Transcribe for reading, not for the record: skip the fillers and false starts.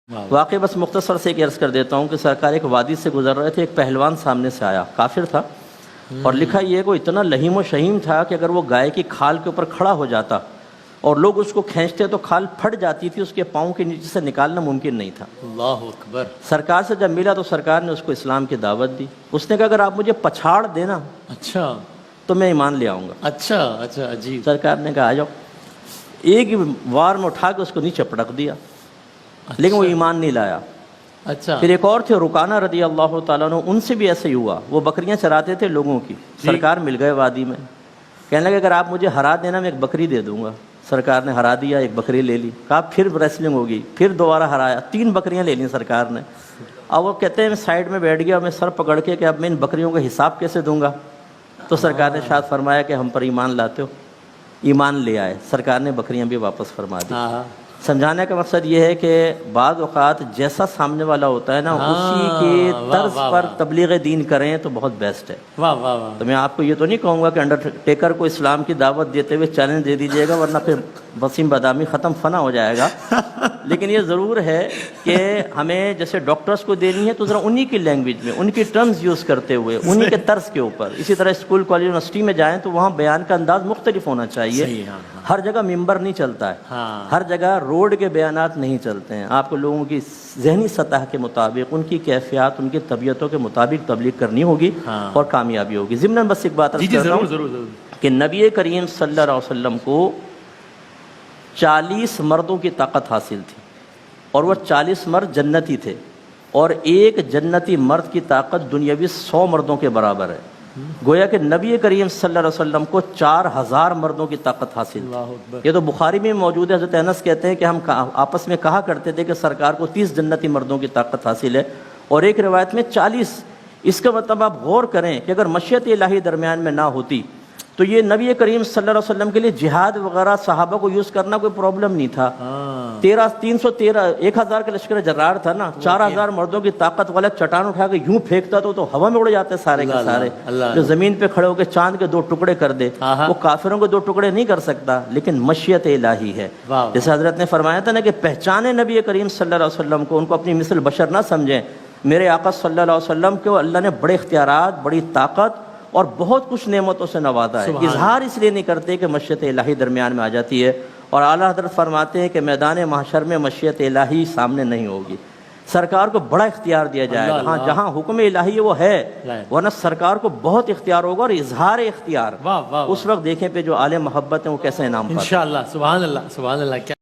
واقعی بس مختصر سے ایک عرض کر دیتا ہوں کہ سرکار ایک وادی سے گزر رہے تھے، ایک پہلوان سامنے سے آیا، کافر تھا، اور لکھا یہ کہ وہ اتنا لہیم و شہیم تھا کہ اگر وہ گائے کی کھال کے اوپر کھڑا ہو جاتا اور لوگ اس کو کھینچتے تو کھال پھٹ جاتی تھی، اس کے پاؤں کے نیچے سے نکالنا ممکن نہیں تھا۔ اللہ اکبر۔ سرکار سے جب ملا تو سرکار نے اس کو اسلام کی دعوت دی۔ اس نے کہا اگر آپ مجھے پچھاڑ دینا اچھا تو میں ایمان لے آؤں گا۔ اچھا اچھا عجیب۔ سرکار نے کہا آ جاؤ، ایک وار میں اٹھا کے اس کو نیچے پٹک دیا، لیکن وہ ایمان نہیں لایا۔ اچھا پھر ایک اور تھے رکانہ رضی اللہ تعالیٰ عنہ، ان سے بھی ایسے ہی ہوا، وہ بکریاں چراتے تھے لوگوں کی، سرکار مل گئے وادی میں، کہنے لگے اگر آپ مجھے ہرا دینا میں ایک بکری دے دوں گا۔ سرکار نے ہرا دیا، ایک بکری لے لی، کہا پھر ریسلنگ ہوگی، پھر دوبارہ ہرایا، 3 بکریاں لے لیں سرکار نے۔ اب وہ کہتے ہیں میں سائڈ میں بیٹھ گیا، میں سر پکڑ کے کہ اب میں ان بکریوں کا حساب کیسے دوں گا؟ تو سرکار نے ارشاد فرمایا کہ ہم پر ایمان لاتے ہو؟ ایمان لے آئے، سرکار نے بکریاں بھی واپس فرما دی۔ سمجھانے کا مقصد یہ ہے کہ بعض اوقات جیسا سامنے والا ہوتا ہے نا، اسی کے طرز پر تبلیغ دین کریں تو بہت بیسٹ ہے۔ واہ واہ واہ۔ تو میں آپ کو یہ تو نہیں کہوں گا کہ انڈرٹیکر کو اسلام کی دعوت دیتے ہوئے چیلنج دے دیجیے گا، ورنہ پھر وسیم بادامی ختم فنا ہو جائے گا۔ لیکن یہ ضرور ہے کہ ہمیں جیسے ڈاکٹرز کو دینی ہے تو ذرا انہی کی لینگویج میں، ان کی ٹرمز یوز کرتے ہوئے، انہی کے طرز کے اوپر۔ اسی طرح اسکول کالج یونیورسٹی میں جائیں تو وہاں بیان کا انداز مختلف ہونا چاہیے۔ ہر جگہ ممبر نہیں چلتا ہے، ہر جگہ روڈ کے بیانات نہیں چلتے ہیں۔ آپ کو لوگوں کی ذہنی سطح کے مطابق، ان کی کیفیات، ان کی طبیعتوں کے مطابق تبلیغ کرنی ہوگی اور کامیابی ہوگی۔ ضمناً بس ایک بات عرض کرتا ہوں کہ نبی کریم صلی اللہ علیہ وسلم کو 40 مردوں کی طاقت حاصل تھی، اور وہ 40 مرد جنتی تھے، اور ایک جنتی مرد کی طاقت دنیاوی 100 مردوں کے برابر ہے۔ گویا کہ نبی کریم صلی اللہ علیہ وسلم کو 4000 مردوں کی طاقت حاصل تھی۔ یہ تو بخاری میں موجود ہے۔ حضرت انس کہتے ہیں کہ ہم آپس میں کہا کرتے تھے کہ سرکار کو 30 جنتی مردوں کی طاقت حاصل ہے، اور ایک روایت میں 40۔ اس کا مطلب آپ غور کریں کہ اگر مشیت الہی درمیان میں نہ ہوتی تو یہ نبی کریم صلی اللہ علیہ وسلم کے لیے جہاد وغیرہ صحابہ کو یوز کرنا کوئی پرابلم نہیں تھا۔ 1000 کا لشکر جرار تھا نا، 4000 مردوں کی طاقت والا چٹان اٹھا کے یوں پھینکتا تو ہوا میں اڑ جاتے سارے کے سارے۔ جو زمین پہ کھڑے ہو کے چاند کے 2 ٹکڑے کر دے، وہ کافروں کو 2 ٹکڑے نہیں کر سکتا، لیکن مشیت الہی ہے۔ جیسے حضرت نے فرمایا تھا نا کہ پہچانے نبی کریم صلی اللہ علیہ وسلم کو، ان کو اپنی مثل بشر نہ سمجھیں۔ میرے آقا صلی اللہ علیہ وسلم کو اللہ نے بڑے اختیارات، بڑی طاقت اور بہت کچھ نعمتوں سے نوازا ہے۔ اظہار اس لیے نہیں کرتے کہ مشیت الہی درمیان میں آ جاتی ہے، اور اعلیٰ حضرت فرماتے ہیں کہ میدان محشر میں مشیت الہی سامنے نہیں ہوگی، سرکار کو بڑا اختیار دیا جائے گا۔ ہاں جہاں حکم الہی ہے وہ ہے، ورنہ سرکار کو بہت اختیار ہوگا، اور اظہار اختیار اس وقت دیکھیں پہ جو اعلی محبت ہیں وہ کیسے انعام پاتے ہیں۔ انشاءاللہ۔ سبحان اللہ سبحان اللہ۔